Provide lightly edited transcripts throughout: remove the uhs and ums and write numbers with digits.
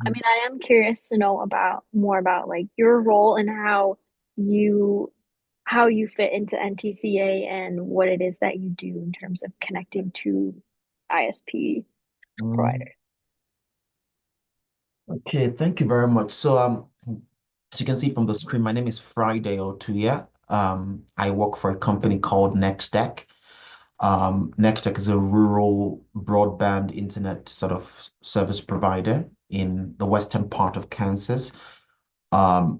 I mean, I am curious to know about more about like your role and you how you fit into NTCA and what it is that you do in terms of connecting to ISP Mm, providers. Okay, thank you very much. As you can see from the screen, my name is Friday Otuya. I work for a company called Nex-Tech. Nex-Tech is a rural broadband internet sort of service provider in the western part of Kansas,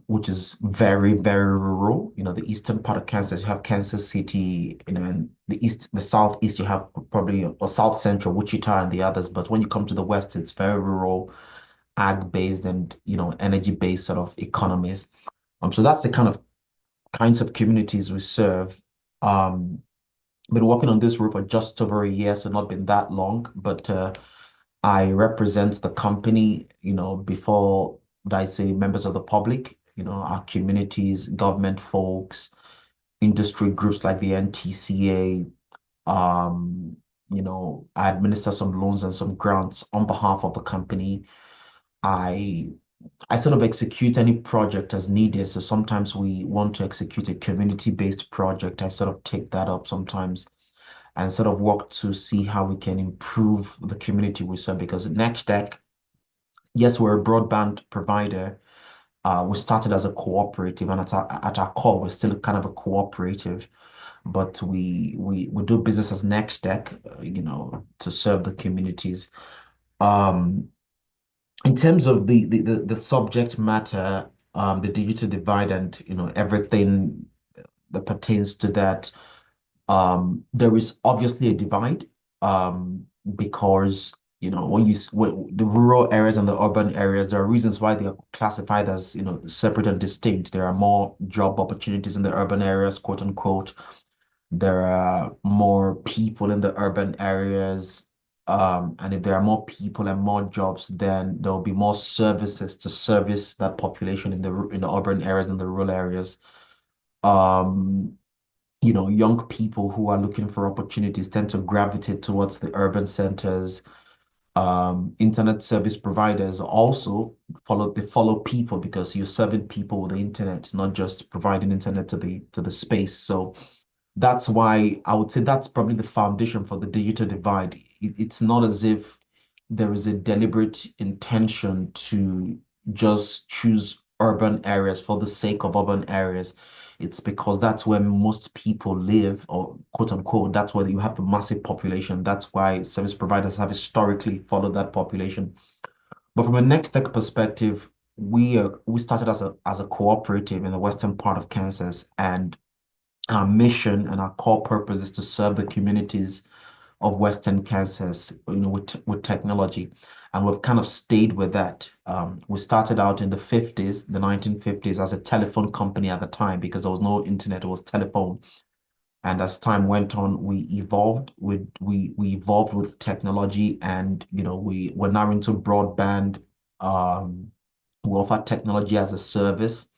which is very, very rural. You know, the eastern part of Kansas, you have Kansas City, and the southeast, you have probably, or south central, Wichita and the others. But when you come to the west, it's very rural, ag-based and, energy-based sort of economies. So that's the kinds of communities we serve. Um, been working on this role for just over a year, so not been that long, but I represent the company, before I say members of the public, our communities, government folks, industry groups like the NTCA. I administer some loans and some grants on behalf of the company. I I sort of execute any project as needed. So sometimes we want to execute a community-based project. I sort of take that up sometimes and sort of work to see how we can improve the community we serve. Because at Nex-Tech, yes, we're a broadband provider. We started as a cooperative, and at our core, we're still kind of a cooperative, but we do business as Nex-Tech, to serve the communities. Um, in terms of the subject matter, the digital divide and everything that pertains to that, there is obviously a divide, because when the rural areas and the urban areas, there are reasons why they are classified as separate and distinct. There are more job opportunities in the urban areas, quote unquote. There are more people in the urban areas. And if there are more people and more jobs, then there will be more services to service that population in the urban areas and the rural areas. Um, young people who are looking for opportunities tend to gravitate towards the urban centers. Internet service providers also follow people because you're serving people with the internet, not just providing internet to the space. So that's why I would say that's probably the foundation for the digital divide. It's not as if there is a deliberate intention to just choose urban areas for the sake of urban areas. It's because that's where most people live, or quote unquote, that's where you have a massive population. That's why service providers have historically followed that population. But from a next tech perspective, we started as a cooperative in the western part of Kansas, and our mission and our core purpose is to serve the communities of Western Kansas, with technology, and we've kind of stayed with that. We started out in the 1950s, as a telephone company at the time because there was no internet; it was telephone. And as time went on, we evolved with technology, and we're now into broadband. We offer technology as a service.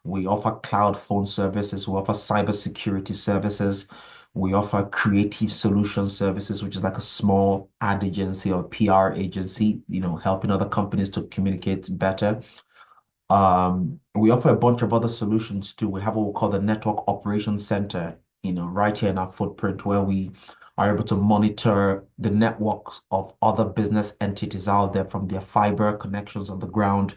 We offer cloud phone services. We offer cybersecurity services. We offer creative solution services, which is like a small ad agency or PR agency, helping other companies to communicate better. We offer a bunch of other solutions too. We have what we call the Network Operations Center, right here in our footprint, where we are able to monitor the networks of other business entities out there, from their fiber connections on the ground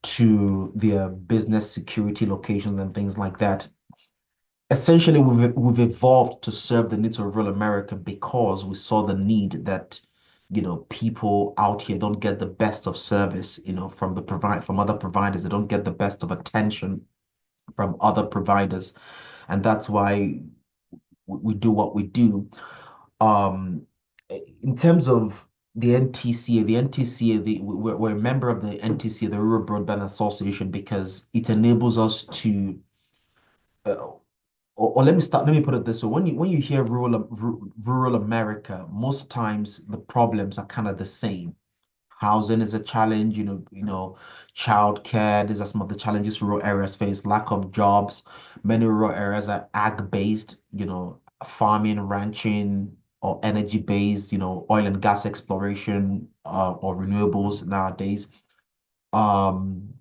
to their business security locations and things like that. Essentially, we've evolved to serve the needs of rural America because we saw the need that, people out here don't get the best of service, from other providers. They don't get the best of attention from other providers, and that's why we do what we do. Um, in terms of the NTCA, we're a member of the NTCA, the Rural Broadband Association, because it enables us to, uh, or let me put it this way. When you hear rural America, most times the problems are kind of the same. Housing is a challenge, childcare. These are some of the challenges rural areas face. Lack of jobs. Many rural areas are ag-based, farming, ranching, or energy-based, oil and gas exploration, or renewables nowadays. Um,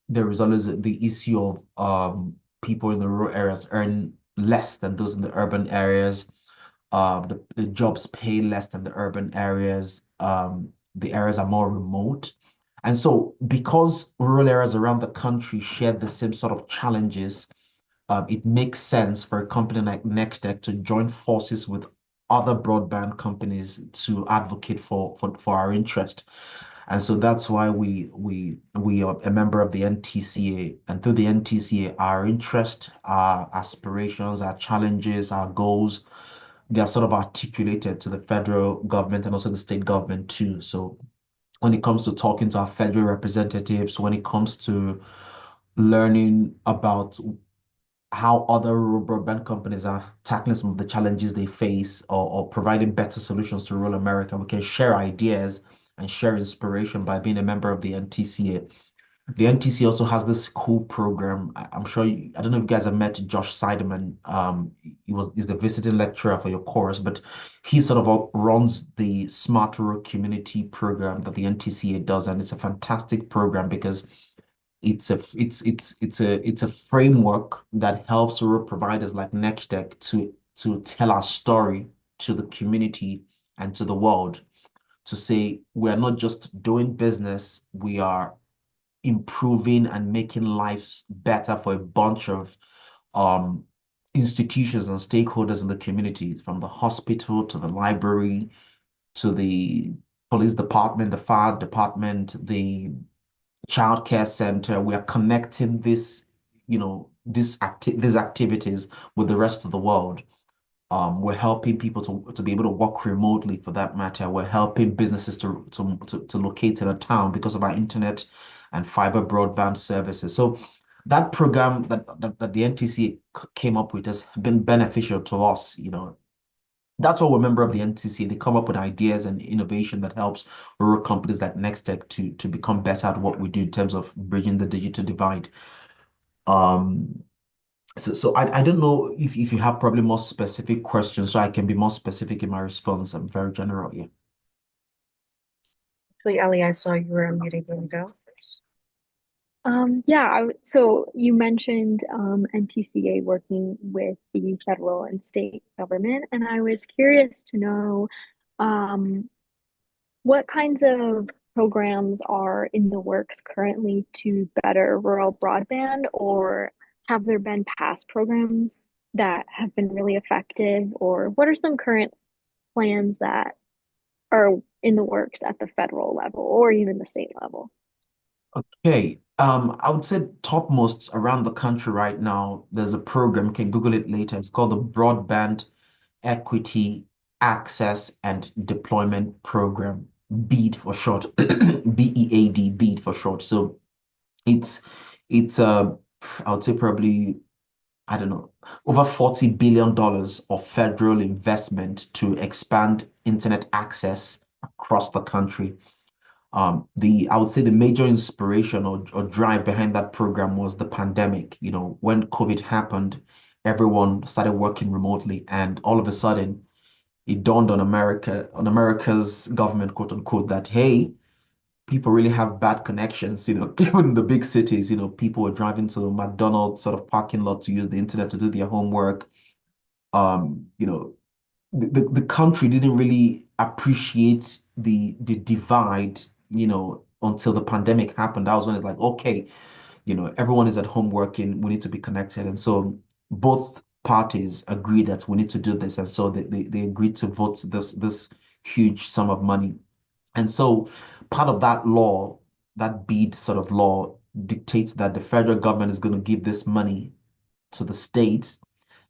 there is always the issue of people in the rural areas earn less than those in the urban areas. The jobs pay less than the urban areas. The areas are more remote. And so, because rural areas around the country share the same sort of challenges, it makes sense for a company like Nex-Tech to join forces with other broadband companies to advocate for our interest. And so that's why we are a member of the NTCA. And through the NTCA, our interest, our aspirations, our challenges, our goals, they are sort of articulated to the federal government and also the state government too. So when it comes to talking to our federal representatives, when it comes to learning about how other rural broadband companies are tackling some of the challenges they face, or providing better solutions to rural America, we can share ideas and share inspiration by being a member of the NTCA. The NTC also has this cool program. I'm sure I don't know if you guys have met Josh Seideman. He's the visiting lecturer for your course, but he sort of runs the Smart Rural Community program that the NTCA does, and it's a fantastic program because it's a framework that helps rural providers like Nex-Tech to tell our story to the community and to the world, to say we are not just doing business, we are improving and making lives better for a bunch of um, institutions and stakeholders in the community, from the hospital to the library to the police department, the fire department, the childcare center. We are connecting these activities with the rest of the world. We're helping people to be able to work remotely for that matter. We're helping businesses to locate in a town because of our internet and fiber broadband services. So that program that the NTC came up with has been beneficial to us. That's why we're a member of the NTC. They come up with ideas and innovation that helps rural companies like Nex-Tech to become better at what we do in terms of bridging the digital divide. Um, so I don't know if you have probably more specific questions, so I can be more specific in my response. I'm very general, yeah. Actually, Ellie, I saw you were unmuting. You want to go? Yeah, so you mentioned NTCA working with the federal and state government, and I was curious to know um, what kinds of programs are in the works currently to better rural broadband, or have there been past programs that have been really effective, or what are some current plans that are in the works at the federal level or even the state level? Okay. I would say topmost around the country right now, there's a program, you can Google it later. It's called the Broadband Equity Access and Deployment Program, BEAD for short, BEAD, BEAD for short. So it's it's I would say probably, I don't know, over $40 billion of federal investment to expand internet access across the country. I would say the major inspiration or drive behind that program was the pandemic. When COVID happened, everyone started working remotely, and all of a sudden, it dawned on America's government, quote unquote, that hey, people really have bad connections. Even in the big cities, people were driving to the McDonald's sort of parking lot to use the internet to do their homework. Um, you know, the country didn't really appreciate the divide, until the pandemic happened. That was when it's like, okay, everyone is at home working, we need to be connected. And so both parties agreed that we need to do this. And so they agreed to vote this huge sum of money. And so part of that law, that BEAD sort of law, dictates that the federal government is going to give this money to the states,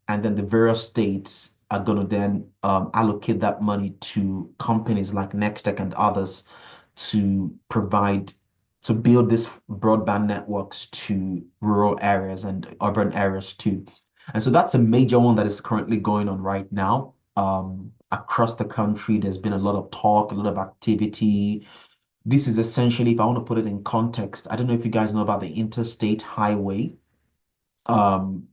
and then the various states are going to then allocate that money to companies like Nex-Tech and others to provide, to build these broadband networks to rural areas and urban areas too. And so that's a major one that is currently going on right now. Across the country, there's been a lot of talk, a lot of activity. This is essentially, if I want to put it in context, I don't know if you guys know about the interstate highway. Um,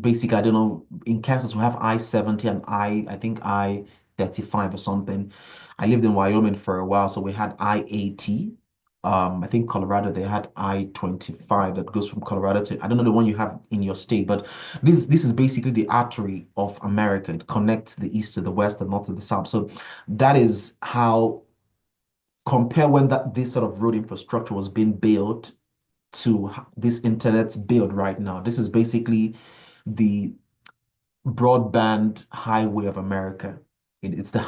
Basically, I don't know, in Kansas, we have I-70 and I think I-35 or something. I lived in Wyoming for a while, so we had I-80. I think Colorado, they had I-25 that goes from Colorado to, I don't know the one you have in your state, but this is basically the artery of America. It connects the east to the west, the north to the south. So that is how compare when that this sort of road infrastructure was being built to this internet's build right now. This is basically the broadband highway of America. It's the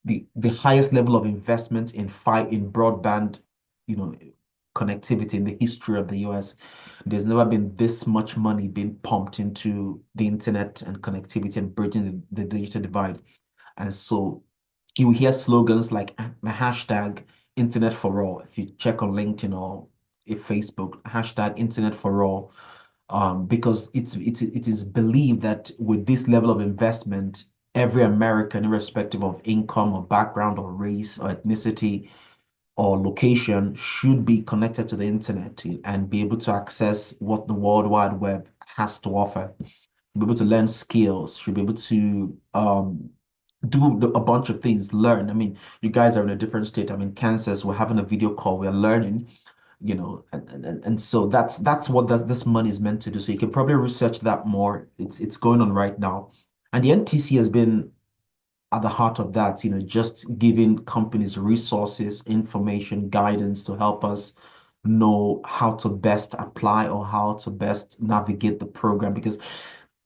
the highest level of investment in broadband, you know, connectivity in the history of the US. There's never been this much money being pumped into the internet and connectivity and bridging the digital divide. And so you will hear slogans like the hashtag internet for all. If you check on LinkedIn or if Facebook, hashtag internet for all, because it is believed that with this level of investment, every American, irrespective of income or background or race or ethnicity or location, should be connected to the internet and be able to access what the World Wide Web has to offer. Be able to learn skills, should be able to do a bunch of things, learn. I mean, you guys are in a different state. I'm in Kansas. We're having a video call. We're learning, and so that's what this money is meant to do. So you can probably research that more. It's going on right now, and the NTC has been at the heart of that. Just giving companies resources, information, guidance to help us know how to best apply or how to best navigate the program because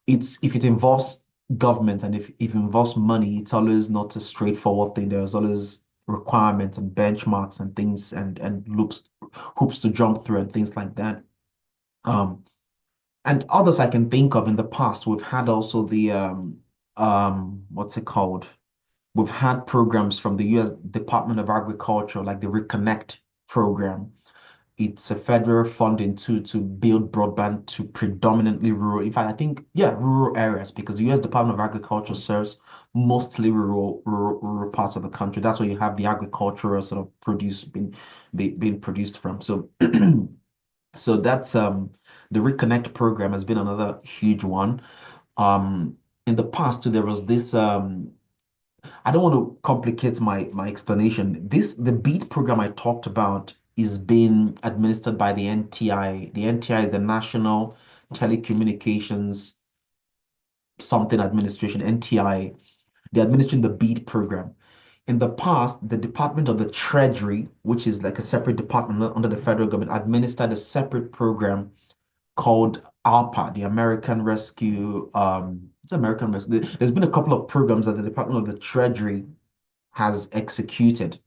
it's if it involves government and if it involves money, it's always not a straightforward thing. There's always requirements and benchmarks and things and loops hoops to jump through and things like that. Um, and others I can think of in the past, we've had also the what's it called? We've had programs from the US Department of Agriculture, like the Reconnect program. It's a federal funding to build broadband to predominantly rural. In fact, I think, yeah, rural areas because the US Department of Agriculture serves mostly rural parts of the country. That's where you have the agricultural sort of produce being produced from. So so that's the Reconnect program has been another huge one. Um in the past too, there was this I don't want to complicate my explanation. The BEAD program I talked about is being administered by the NTI. The NTI is the National Telecommunications Something Administration, NTI. They're administering the BEAD program. In the past, the Department of the Treasury, which is like a separate department under the federal government, administered a separate program called Arpa, the American Rescue. It's American Rescue. There's been a couple of programs that the Department of the Treasury has executed.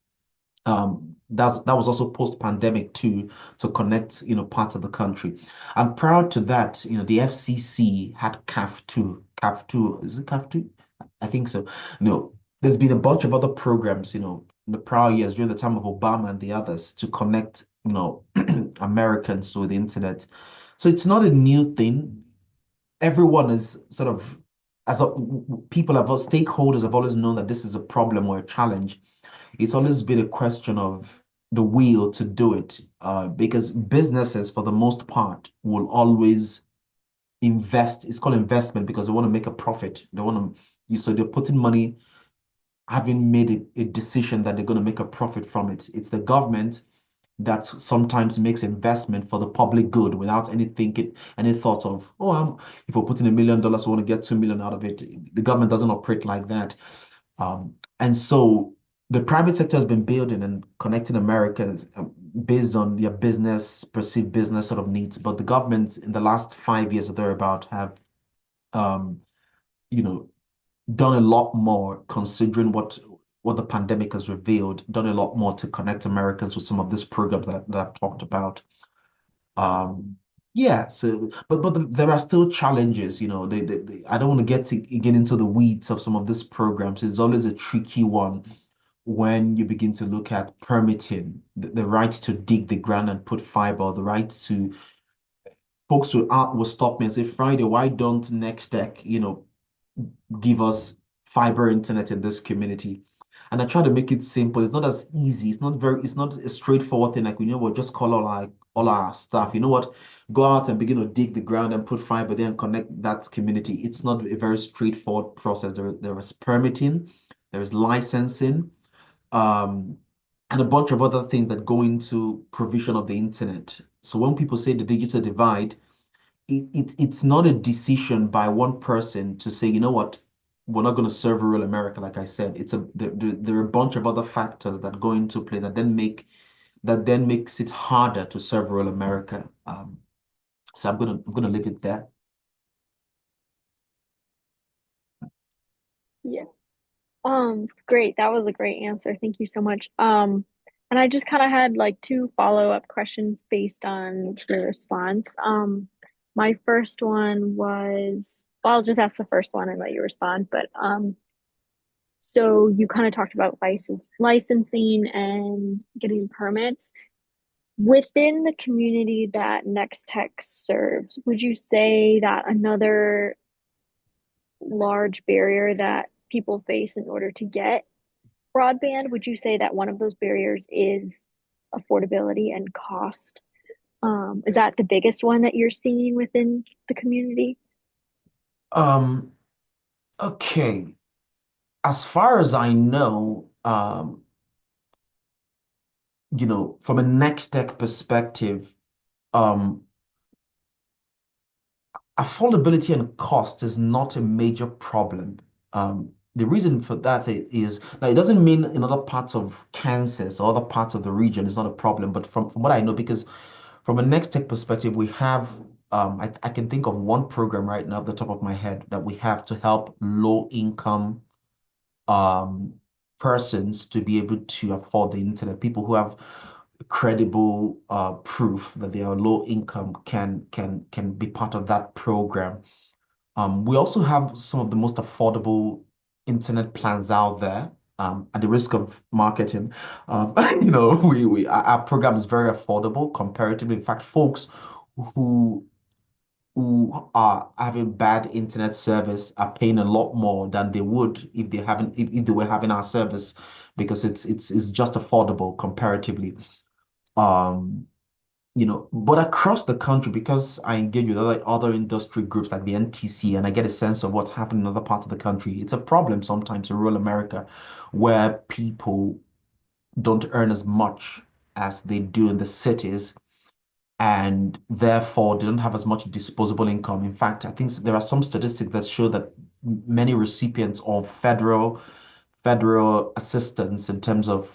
That was also post-pandemic too, to connect, parts of the country. And prior to that, the FCC had CAF2. CAF2, is it CAF2? I think so. No, there's been a bunch of other programs, in the prior years during the time of Obama and the others to connect, Americans with the internet. So it's not a new thing. Everyone is sort of, people have, stakeholders have always known that this is a problem or a challenge. It's always been a question of the will to do it, because businesses, for the most part, will always invest. It's called investment because they want to make a profit. They want to, so they're putting money, having made a decision that they're going to make a profit from it. It's the government that sometimes makes investment for the public good without any thought of, oh, if we're putting $1 million, we want to get 2 million out of it. The government doesn't operate like that. And so the private sector has been building and connecting Americans based on their perceived business sort of needs. But the governments in the last 5 years or thereabout have, um, you know, done a lot more considering what the pandemic has revealed, done a lot more to connect Americans with some of these programs that I've talked about. Um, yeah, so there are still challenges, I don't want to get into the weeds of some of these programs. It's always a tricky one when you begin to look at permitting, the right to dig the ground and put fiber, the right to folks will stop me and say, Friday, why don't Nex-Tech, give us fiber internet in this community? And I try to make it simple. It's not as easy. It's not a straightforward thing like, what, just call all our staff. You know what? Go out and begin to dig the ground and put fiber there and connect that community. It's not a very straightforward process. There is permitting, there is licensing, um, and a bunch of other things that go into provision of the internet. So when people say the digital divide, it's not a decision by one person to say, you know what, we're not going to serve rural America. Like I said, there are a bunch of other factors that go into play that then makes it harder to serve rural America. So I'm gonna leave it there. Yeah. Great. That was a great answer. Thank you so much. And I just kind of had like two follow-up questions based on the response. My first one was, well, I'll just ask the first one and let you respond. But so you kind of talked about licensing and getting permits within the community that Nex-Tech serves. Would you say that another large barrier that people face in order to get broadband, would you say that one of those barriers is affordability and cost? Is that the biggest one that you're seeing within the community? Um, okay. As far as I know, from a next tech perspective, um, affordability and cost is not a major problem. The reason for that is now it doesn't mean in other parts of Kansas or other parts of the region it's not a problem, but from what I know, because from a next tech perspective, we have I can think of one program right now at the top of my head that we have to help low income um, persons to be able to afford the internet. People who have credible proof that they are low income can be part of that program. We also have some of the most affordable internet plans out there. At the risk of marketing, our program is very affordable comparatively. In fact, folks who who are having bad internet service are paying a lot more than they would if they were having our service because it's just affordable comparatively. Um, but across the country, because I engage with other industry groups like the NTC and I get a sense of what's happening in other parts of the country, it's a problem sometimes in rural America where people don't earn as much as they do in the cities and therefore they don't have as much disposable income. In fact, I think there are some statistics that show that many recipients of federal assistance in terms of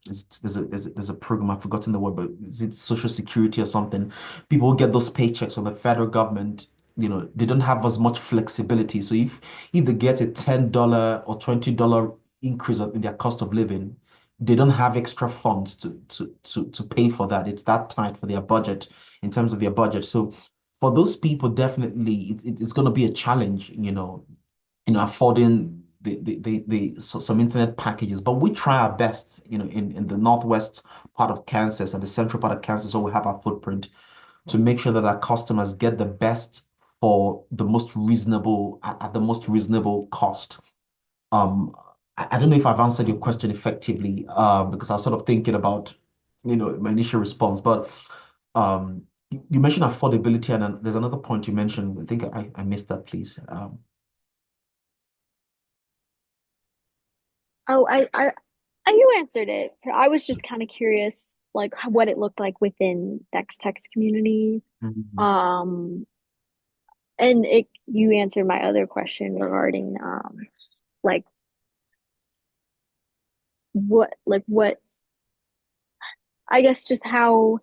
there's a program I've forgotten the word, but is it Social Security or something? People who get those paychecks from the federal government, they don't have as much flexibility. So if they get a $10 or $20 increase in their cost of living, they don't have extra funds to pay for that. It's that tight for their budget in terms of their budget. So for those people, definitely it's going to be a challenge, affording some internet packages. But we try our best, in the northwest part of Kansas and the central part of Kansas where we have our footprint to make sure that our customers get the best for the most reasonable at the most reasonable cost. Um, I don't know if I've answered your question effectively, because I was sort of thinking about, my initial response. But you mentioned affordability, and then there's another point you mentioned. I think I missed that, please. Oh, you answered it. I was just kind of curious, like what it looked like within Nex-Tech's community. Mhm. Um, and you answered my other question regarding like what I guess just how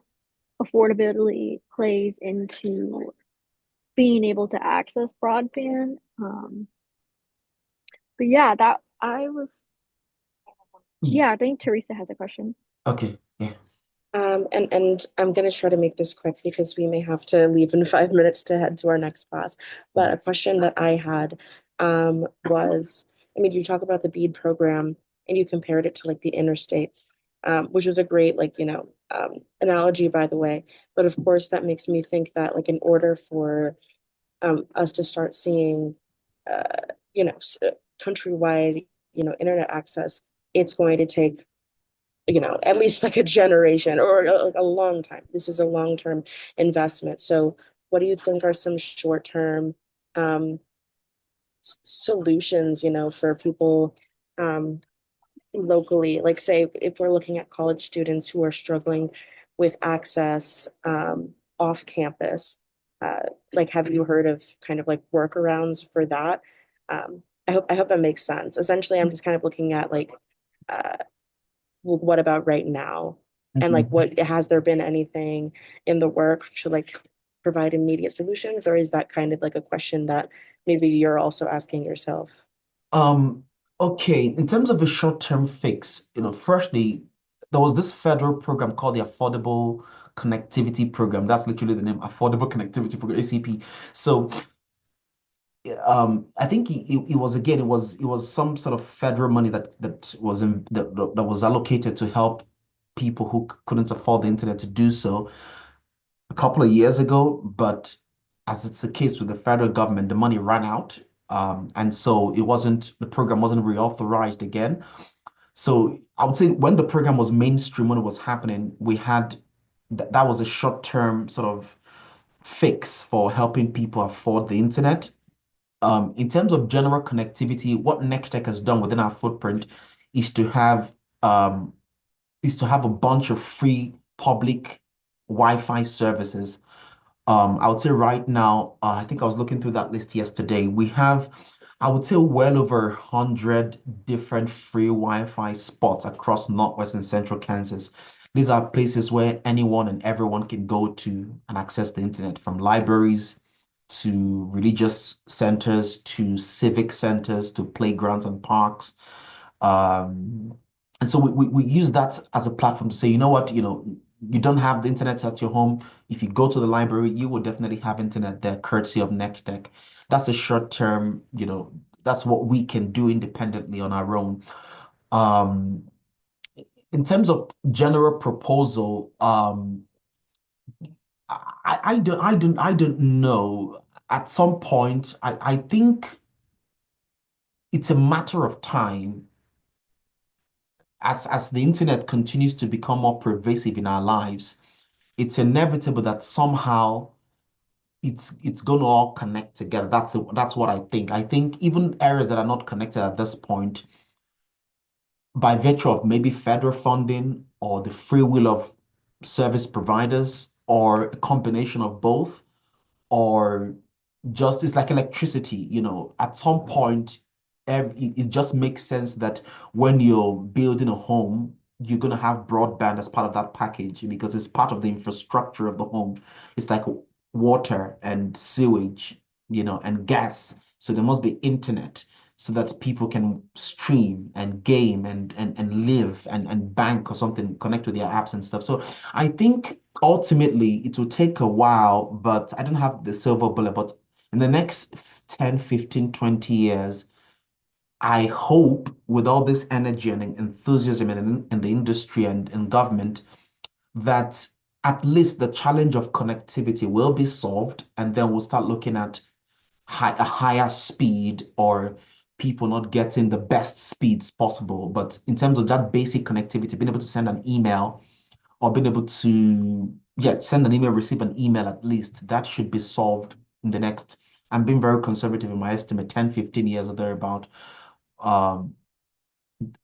affordability plays into being able to access broadband. But yeah, that I was, Mm. yeah, I think Teresa has a question. Okay, yeah. And I'm gonna try to make this quick because we may have to leave in 5 minutes to head to our next class. But a question that I had was, I mean, you talk about the BEAD program and you compared it to like the interstates, which was a great analogy, by the way. But of course, that makes me think that like in order for us to start seeing, uh, countrywide, internet access, it's going to take at least like a generation or a long time. This is a long-term investment. So what do you think are some short-term solutions, for people, um, locally, like say if we're looking at college students who are struggling with access off campus, uh, like have you heard of kind of like workarounds for that? I hope that makes sense. Essentially, I'm just kind of looking at like uh, well, what about right now? And like Mhm. what has there been anything in the work to like provide immediate solutions, or is that kind of like a question that maybe you're also asking yourself? Um, okay, in terms of a short-term fix, firstly, there was this federal program called the Affordable Connectivity Program. That's literally the name, Affordable Connectivity Program, ACP. So, I think it was again, it was some sort of federal money that was allocated to help people who couldn't afford the internet to do so a couple of years ago, but as it's the case with the federal government, the money ran out. And so the program wasn't reauthorized again. So I would say when the program was mainstream, when it was happening, we had that was a short-term sort of fix for helping people afford the internet. In terms of general connectivity, what Nex-Tech has done within our footprint is to have um, a bunch of free public Wi-Fi services. I would say right now, I think I was looking through that list yesterday. We have, I would say, well over 100 different free Wi-Fi spots across Northwest and Central Kansas. These are places where anyone and everyone can go to and access the internet, from libraries to religious centers to civic centers to playgrounds and parks. Um, and so we use that as a platform to say, you know what, you don't have the internet at your home. If you go to the library, you will definitely have internet there, courtesy of Nex-Tech. That's a short term, that's what we can do independently on our own. Um, in terms of general proposal, I don't know. At some point, I think it's a matter of time as the internet continues to become more pervasive in our lives. It's inevitable that somehow it's going to all connect together. That's what I think. I think even areas that are not connected at this point, by virtue of maybe federal funding or the free will of service providers, or a combination of both, or just it's like electricity, at some point, it just makes sense that when you're building a home, you're going to have broadband as part of that package because it's part of the infrastructure of the home. It's like water and sewage, and gas. So there must be internet so that people can stream and game and live and bank or something, connect with their apps and stuff. So I think ultimately it will take a while, but I don't have the silver bullet. But in the next 10, 15, 20 years, I hope with all this energy and enthusiasm in the industry and in government, that at least the challenge of connectivity will be solved, and then we'll start looking at a higher speed, or people not getting the best speeds possible. But in terms of that basic connectivity, being able to send an email, or being able to, yeah, send an email, receive an email, at least that should be solved in the next, I'm being very conservative in my estimate, 10, 15 years or thereabout. Um,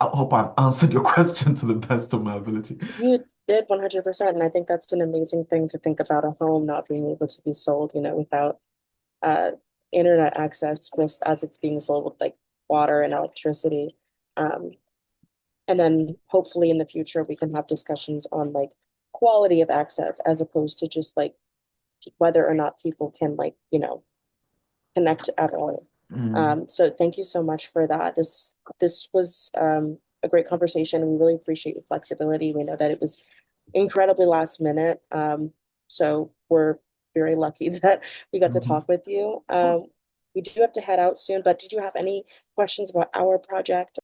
I hope I've answered your question to the best of my ability. You did 100%, and I think that's an amazing thing to think about, a home not being able to be sold, without uh, internet access, just as it's being sold with like water and electricity. Um, and then hopefully in the future we can have discussions on like quality of access as opposed to just like whether or not people can like, connect at all. Mm, So thank you so much for that. This was a great conversation. We really appreciate your flexibility. We know that it was incredibly last minute. So we're very lucky that we got to mhm. talk with you. We do have to head out soon, but did you have any questions about our project